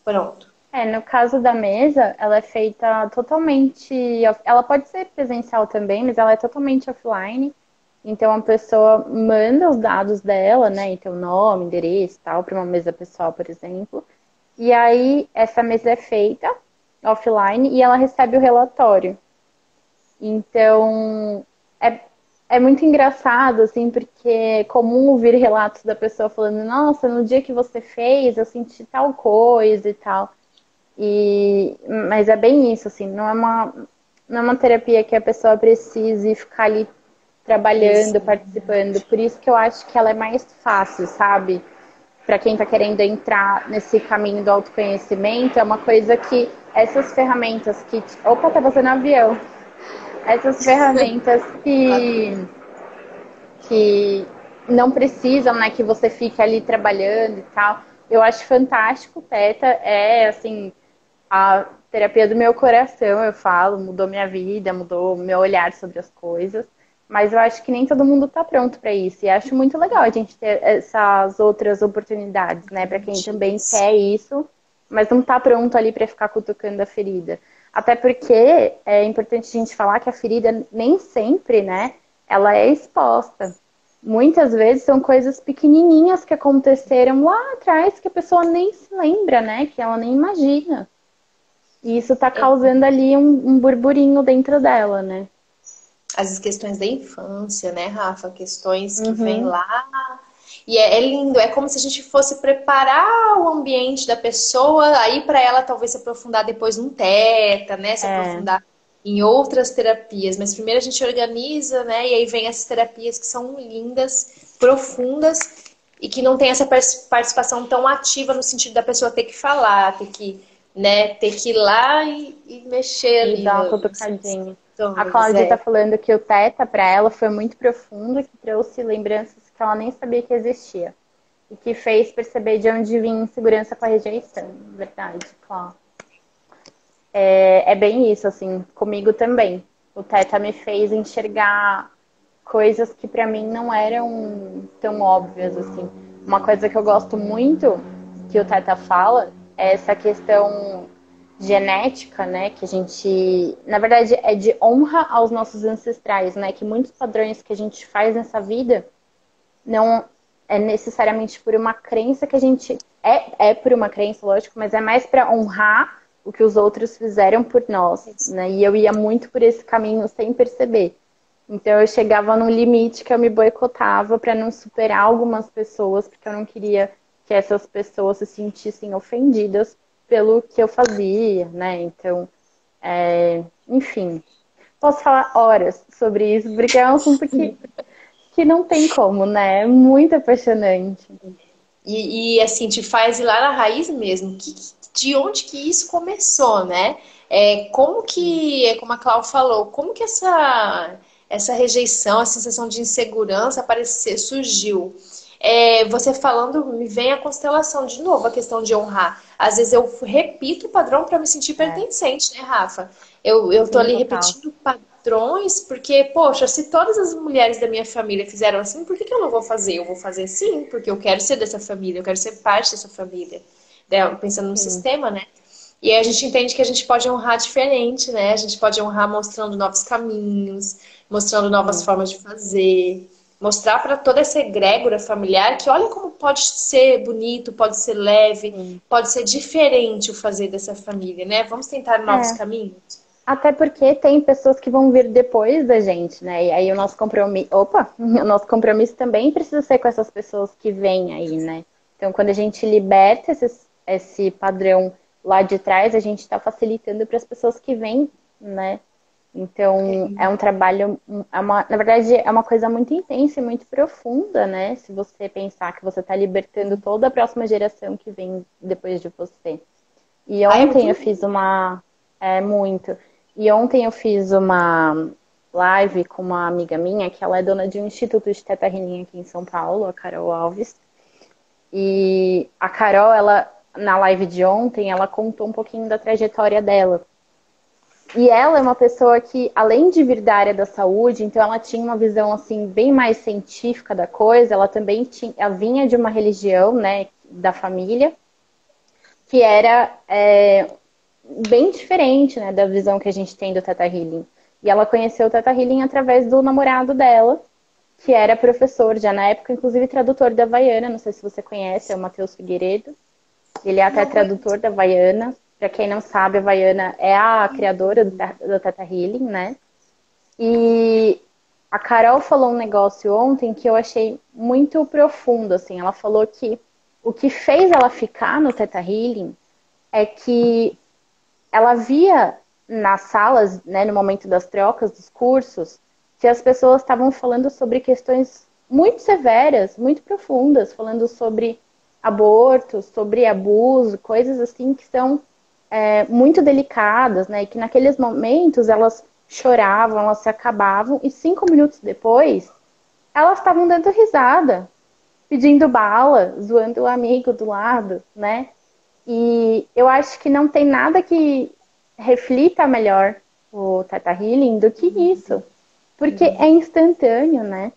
Pronto. No caso da mesa, ela é feita totalmente. Ela pode ser presencial também, mas ela é totalmente offline. Então a pessoa manda os dados dela, né? Então, nome, endereço e tal, para uma mesa pessoal, por exemplo. E aí essa mesa é feita offline e ela recebe o relatório. Então é, é muito engraçado, assim, porque é comum ouvir relatos da pessoa falando, nossa, no dia que você fez, eu senti tal coisa e tal. Mas é bem isso, assim, não é uma terapia que a pessoa precise ficar ali trabalhando, Exato. participando. Por isso que eu acho que ela é mais fácil, sabe? Para quem está querendo entrar nesse caminho do autoconhecimento, é uma coisa que essas ferramentas que. Opa, tá passando um avião! Essas ferramentas que não precisam, né, que você fique ali trabalhando e tal. Eu acho fantástico, Teta, é assim, a terapia do meu coração, eu falo, mudou minha vida, mudou meu olhar sobre as coisas. Mas eu acho que nem todo mundo está pronto para isso. E acho muito legal a gente ter essas outras oportunidades, né? Para quem também Alternativas. quer isso, mas não está pronto ali para ficar cutucando a ferida. Até porque é importante a gente falar que a ferida nem sempre, né? Ela é exposta. Muitas vezes são coisas pequenininhas que aconteceram lá atrás que a pessoa nem se lembra, né? Que ela nem imagina. E isso tá É, causando ali um burburinho dentro dela, né? as questões da infância, né, Rafa? Questões que vêm Uhum. lá. E é lindo, é como se a gente fosse preparar o ambiente da pessoa, aí para ela talvez se aprofundar depois num teta, né? Se É, aprofundar em outras terapias. Mas primeiro a gente organiza, né? E aí vem essas terapias que são lindas, profundas e que não tem essa participação tão ativa no sentido da pessoa ter que falar, ter que, né, ter que ir lá e mexer e ali dá uma nos cutucadinha. A sintoma. Cláudia tá falando que o Teta, pra ela, foi muito profundo, que trouxe lembranças que ela nem sabia que existia. E que fez perceber de onde vinha insegurança com a rejeição. Verdade, claro. É bem isso, assim, comigo também. O Teta me fez enxergar coisas que pra mim não eram tão óbvias, assim. Uma coisa que eu gosto muito que o Teta fala é essa questão genética, né, que a gente, na verdade, é de honra aos nossos ancestrais, né, que muitos padrões que a gente faz nessa vida não é necessariamente por uma crença que a gente é por uma crença, lógico, mas é mais para honrar o que os outros fizeram por nós, né? E eu ia muito por esse caminho sem perceber. Então eu chegava num limite que eu me boicotava para não superar algumas pessoas, porque eu não queria que essas pessoas se sentissem ofendidas pelo que eu fazia, né? Então, enfim, posso falar horas sobre isso, porque é um assunto que não tem como, né? É muito apaixonante. Assim, te faz ir lá na raiz mesmo. De onde que isso começou, né? Como que, como a Cláudia falou, como que essa rejeição, a sensação de insegurança surgiu? Você falando, me vem a constelação de novo, a questão de honrar. Às vezes eu repito o padrão para me sentir É, pertencente, né, Rafa? Eu tô sim, ali total. repetindo padrões, porque, poxa, se todas as mulheres da minha família fizeram assim, por que que eu não vou fazer? Eu vou fazer sim, porque eu quero ser dessa família, eu quero ser parte dessa família. Pensando no Sim, sistema, né? E aí a gente entende que a gente pode honrar diferente, né? A gente pode honrar mostrando novos caminhos, mostrando novas sim, formas de fazer, mostrar para toda essa egrégora familiar que olha como pode ser bonito, pode ser leve, sim. pode ser diferente o fazer dessa família, né? Vamos tentar novos É, caminhos? até porque tem pessoas que vão vir depois da gente, né? E aí o nosso compromisso. Opa! O nosso compromisso também precisa ser com essas pessoas que vêm aí, né? Então, quando a gente liberta esse padrão lá de trás, a gente está facilitando para as pessoas que vêm, né? Então, é um trabalho, na verdade, é uma coisa muito intensa e muito profunda, né? Se você pensar que você está libertando toda a próxima geração que vem depois de você. E Ah, é muito ontem eu fiz lindo. uma. É muito. E ontem eu fiz uma live com uma amiga minha, que ela é dona de um instituto de Teta Healing aqui em São Paulo, a Carol Alves. E a Carol, ela, na live de ontem, ela contou um pouquinho da trajetória dela. E ela é uma pessoa que, além de vir da área da saúde, então ela tinha uma visão assim bem mais científica da coisa. Ela também tinha, ela vinha de uma religião, né, da família, que era bem diferente, né, da visão que a gente tem do Theta Healing. E ela conheceu o Theta Healing através do namorado dela, que era professor, já na época, inclusive tradutor da Havaiana. Não sei se você conhece, é o Matheus Figueiredo. Ele é até Não conheço. tradutor da Havaiana. Para quem não sabe, a Havaiana é a criadora do Theta Healing, né? E a Carol falou um negócio ontem que eu achei muito profundo, assim. Ela falou que o que fez ela ficar no Theta Healing é que ela via nas salas, né, no momento das trocas dos cursos, que as pessoas estavam falando sobre questões muito severas, muito profundas, falando sobre aborto, sobre abuso, coisas assim que são muito delicadas, né? E que naqueles momentos elas choravam, elas se acabavam, e 5 minutos depois elas estavam dando risada, pedindo bala, zoando o amigo do lado, né? E eu acho que não tem nada que reflita melhor o Theta Healing do que isso. Porque é instantâneo, né?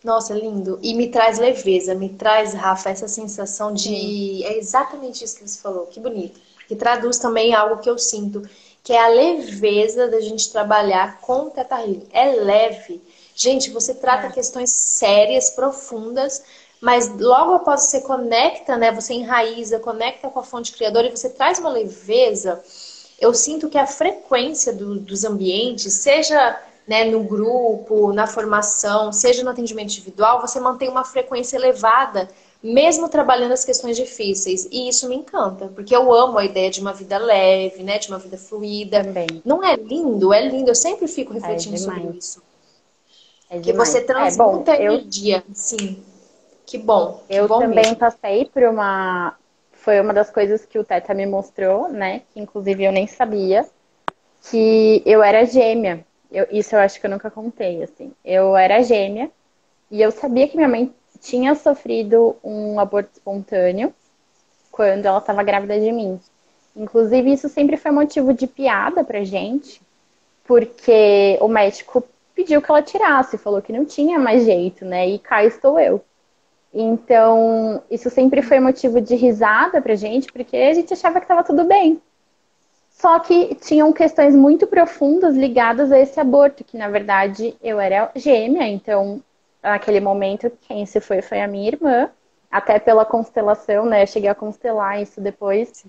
Nossa, lindo. E me traz leveza, me traz, Rafa, essa sensação Sim. de. É exatamente isso que você falou, que bonito. Que traduz também algo que eu sinto, que é a leveza da gente trabalhar com o Teta Healing. É leve. Gente, você trata É. questões sérias, profundas, mas logo após você conecta, né? Você enraiza, conecta com a fonte criadora e você traz uma leveza. Eu sinto que a frequência dos ambientes, seja, né, no grupo, na formação, seja no atendimento individual, você mantém uma frequência elevada, mesmo trabalhando as questões difíceis. E isso me encanta, porque eu amo a ideia de uma vida leve, né, de uma vida fluida. Também. Não é lindo? É lindo. Eu sempre fico É refletindo sobre demais. isso. É Que demais. você É, bom, transmuta energia. Sim. Que eu bom também mesmo. passei por uma. Foi uma das coisas que o Teta me mostrou, né? Que inclusive eu nem sabia, que eu era gêmea. Isso eu acho que eu nunca contei, assim. Eu era gêmea e eu sabia que minha mãe tinha sofrido um aborto espontâneo quando ela estava grávida de mim. Inclusive, isso sempre foi motivo de piada pra gente, porque o médico pediu que ela tirasse, falou que não tinha mais jeito, né? E cá estou eu. Então, isso sempre foi motivo de risada pra gente, porque a gente achava que estava tudo bem. Só que tinham questões muito profundas ligadas a esse aborto, que na verdade eu era gêmea, então naquele momento quem se foi a minha irmã, até pela constelação, né? Eu cheguei a constelar isso depois.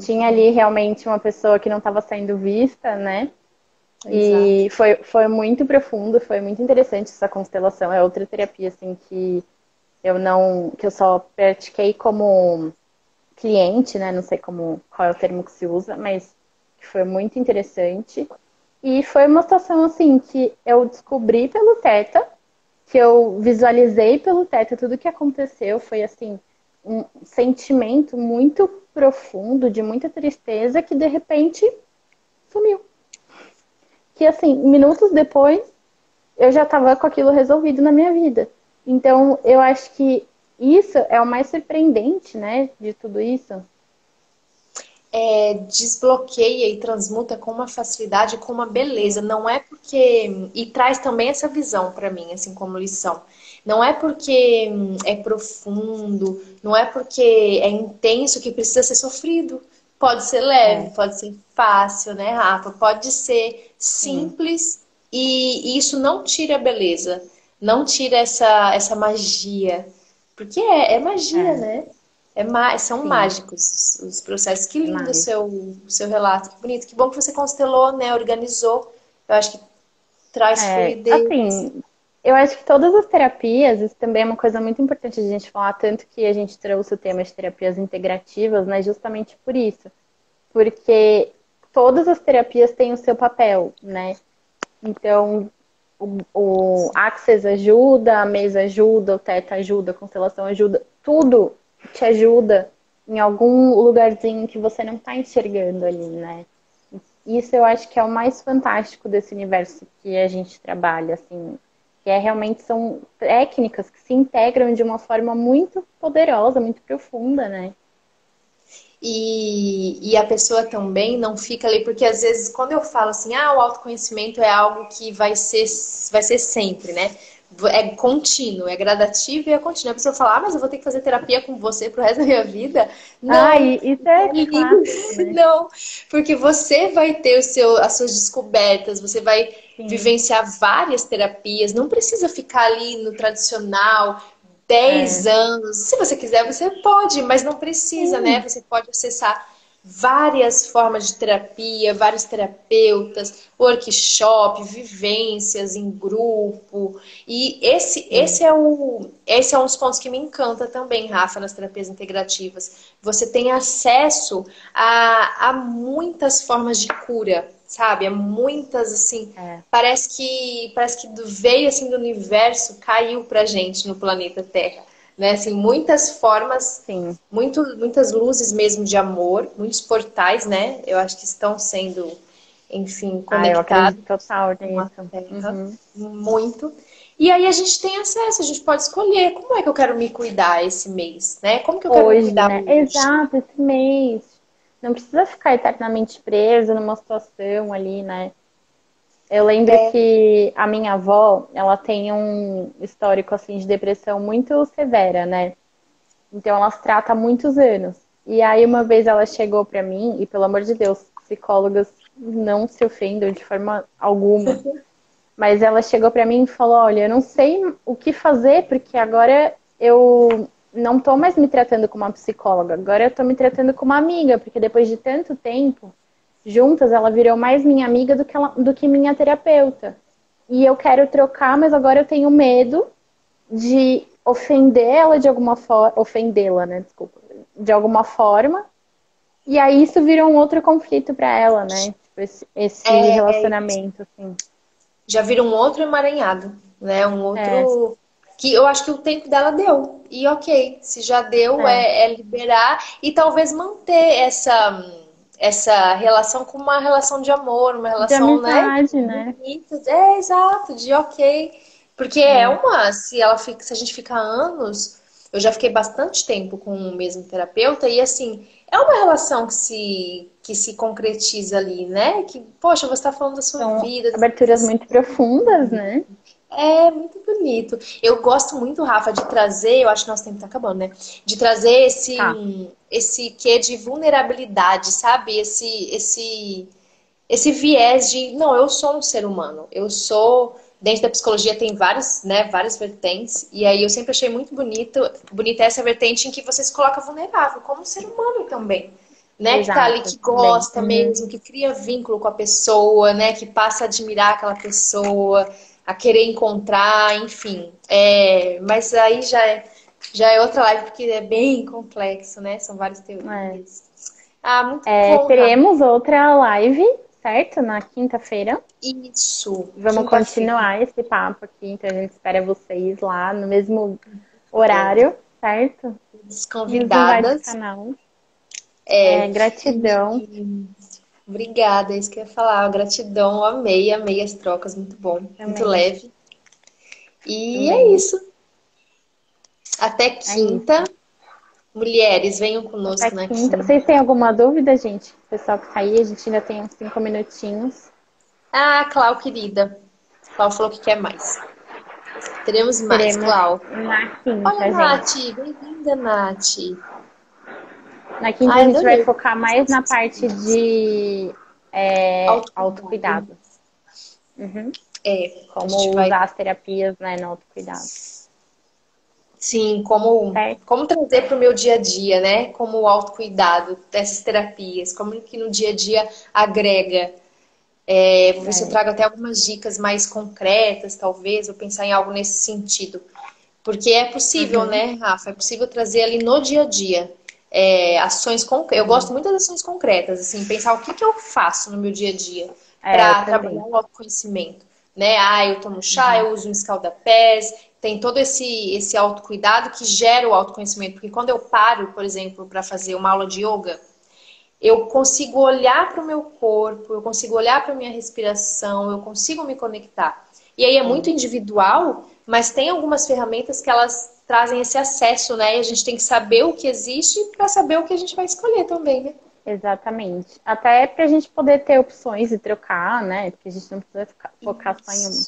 Tinha ali realmente uma pessoa que não estava sendo vista, né? Exato. E foi muito profundo, foi muito interessante essa constelação. É outra terapia, assim, que eu não, que eu só pratiquei como cliente, né? Não sei qual é o termo que se usa, mas que foi muito interessante. E foi uma situação, assim, que eu descobri pelo Teta, que eu visualizei pelo Teta tudo que aconteceu. Foi, assim, um sentimento muito profundo, de muita tristeza, que de repente sumiu. Que assim, minutos depois, eu já estava com aquilo resolvido na minha vida. Então, eu acho que isso é o mais surpreendente, né, de tudo isso. Desbloqueia e transmuta com uma facilidade, com uma beleza. Sim, Não é porque. E traz também essa visão para mim, assim como lição. Não é porque é profundo, não é porque é intenso que precisa ser sofrido. Pode ser leve, é, pode ser fácil, né, Rafa? Pode ser sim, simples e isso não tira a beleza, não tira essa magia. Porque é magia, é, né? São sim, mágicos os processos. Que lindo o demais. seu relato, que bonito. Que bom que você constelou, né? Organizou. Eu acho que traz É, fluidez. assim, eu acho que todas as terapias, isso também é uma coisa muito importante a gente falar, tanto que a gente trouxe o tema de terapias integrativas, né, justamente por isso. Porque todas as terapias têm o seu papel, né? Então, o Access ajuda, a mesa ajuda, o Teta ajuda, a constelação ajuda, tudo te ajuda em algum lugarzinho que você não está enxergando ali, né? Isso eu acho que é o mais fantástico desse universo que a gente trabalha, assim. que é realmente são técnicas que se integram de uma forma muito poderosa, muito profunda, né? E a pessoa também não fica ali, porque às vezes quando eu falo assim, o autoconhecimento é algo que vai ser sempre, né? É contínuo, é gradativo e é contínuo. A pessoa fala, mas eu vou ter que fazer terapia com você pro resto da minha vida? Não, Isso é ali, clássico, né? não, porque você vai ter as suas descobertas, você vai Sim, vivenciar várias terapias, não precisa ficar ali no tradicional, dez é, anos. Se você quiser, você pode, mas não precisa, né? sim, Você pode acessar várias formas de terapia, vários terapeutas, workshop, vivências em grupo. E sim. esse é um dos pontos que me encanta também, Rafa, nas terapias integrativas. Você tem acesso a muitas formas de cura, sabe? A muitas, assim, É, parece que veio assim do universo, caiu pra gente no planeta Terra, né? Assim, muitas formas, sim. muitas luzes mesmo de amor, muitos portais, né? Eu acho que estão sendo, enfim, Eu acredito conectados total com a nisso. Terra, Uhum. muito. E aí a gente tem acesso, a gente pode escolher como é que eu quero me cuidar esse mês, né? Como que eu quero me Hoje, cuidar né? hoje? Exato, esse mês. Não precisa ficar eternamente preso numa situação ali, né? Eu lembro É, que a minha avó, ela tem um histórico assim de depressão muito severa, né? Então ela se trata há muitos anos. E aí uma vez ela chegou para mim, e pelo amor de Deus, psicólogas não se ofendam de forma alguma, mas ela chegou para mim e falou: "Olha, eu não sei o que fazer porque agora eu não tô mais me tratando como uma psicóloga, agora eu tô me tratando como uma amiga, porque depois de tanto tempo juntas, ela virou mais minha amiga do que minha terapeuta. E eu quero trocar, mas agora eu tenho medo de ofendê-la de alguma forma, ofendê-la, né? Desculpa, de alguma forma. E aí isso virou um outro conflito para ela, né? Tipo, esse relacionamento, assim. já vira um outro emaranhado, né? Um É, outro que eu acho que o tempo dela deu. E ok, se já deu, é. é liberar e talvez manter essa relação com uma relação de amor, uma De relação, né? amizade, né? Bonita. É, exato, de ok. Porque é É. uma, se a gente ficar anos, eu já fiquei bastante tempo com o mesmo terapeuta e assim, é uma relação que se concretiza ali, né? Que, poxa, você está falando da sua São vida, das aberturas coisas muito profundas, né? é muito bonito. Eu gosto muito, Rafa, de trazer, eu acho que nosso tempo tá acabando, né? De trazer Tá. esse quê de vulnerabilidade, sabe? Esse viés de, não, eu sou um ser humano. Eu sou, dentro da psicologia tem várias, né, várias vertentes, e aí eu sempre achei muito bonita essa vertente em que você se coloca vulnerável, como um ser humano também. Né, que tá ali, Exato, que também. gosta Uhum. mesmo, que cria vínculo com a pessoa, né, que passa a admirar aquela pessoa, a querer encontrar, enfim. Mas aí já é outra live, porque é bem complexo, né? São várias É. teorias. Ah, muito bom, Rafa. Teremos outra live, certo? Na quinta-feira. Isso, Vamos quinta-feira. continuar esse papo aqui, então a gente espera vocês lá no mesmo horário, certo? Todas Nos invite no convidadas. canal. É, Gratidão e obrigada, é isso que eu ia falar. Gratidão, amei, amei as trocas, muito bom, muito também, leve. E é também. isso. Até É isso. quinta. Mulheres, venham Até conosco na quinta. quinta. Vocês têm alguma dúvida, gente? Pessoal que tá aí, a gente ainda tem uns 5 minutinhos. Ah, Clau, querida. Clau falou que quer mais. Teremos mais, Teremos Clau. na Olha, quinta, gente. Nath, bem-vinda, Nath. Na quinta a Ai, gente vai adorei. focar mais na parte de Autocuidado. autocuidado. Uhum. A gente Como vai, usar as terapias, né, no autocuidado. sim, Certo? como trazer para o meu dia a dia, né? Como o autocuidado dessas terapias, como que no dia a dia agrega. Vou ver se eu É. trago até algumas dicas mais concretas, talvez, vou pensar em algo nesse sentido. Porque é possível, Uhum. né, Rafa? É possível trazer ali no dia a dia ações concretas. Eu Sim. gosto muito das ações concretas, assim, pensar o que que eu faço no meu dia a dia Eu para trabalhar também. o autoconhecimento, né? Ah, eu tomo chá, Uhum. eu uso um escalda-pés, tem todo esse autocuidado que gera o autoconhecimento. Porque quando eu paro, por exemplo, para fazer uma aula de yoga, eu consigo olhar para o meu corpo, eu consigo olhar para a minha respiração, eu consigo me conectar. E aí é muito Sim, individual, mas tem algumas ferramentas que elas trazem esse acesso, né? E a gente tem que saber o que existe para saber o que a gente vai escolher também, né? exatamente. Até para a gente poder ter opções e trocar, né? Porque a gente não precisa focar só em uma.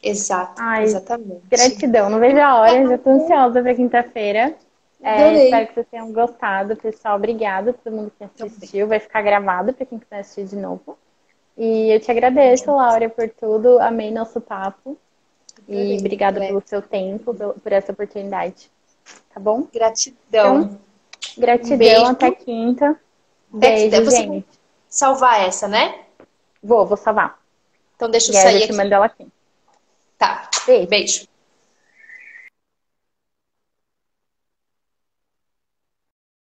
Exato, Ai, exatamente. gratidão. Não vejo a hora, já tô ansiosa para quinta-feira. Espero Adorei. que vocês tenham gostado, pessoal. Obrigada a todo mundo que Também. assistiu. Vai ficar gravado para quem quiser assistir de novo. E eu te agradeço, Laura, por tudo. Amei nosso papo. E Adorei, obrigada Lé. pelo seu tempo, por essa oportunidade. Tá bom? Então, Gratidão. Um gratidão. beijo. Até quinta. Até que Beijo, você vai gente. salvar essa, né? Vou salvar. Então deixa eu E aí eu já sair te aqui. mando ela aqui. Tá. Beijo. Beijo.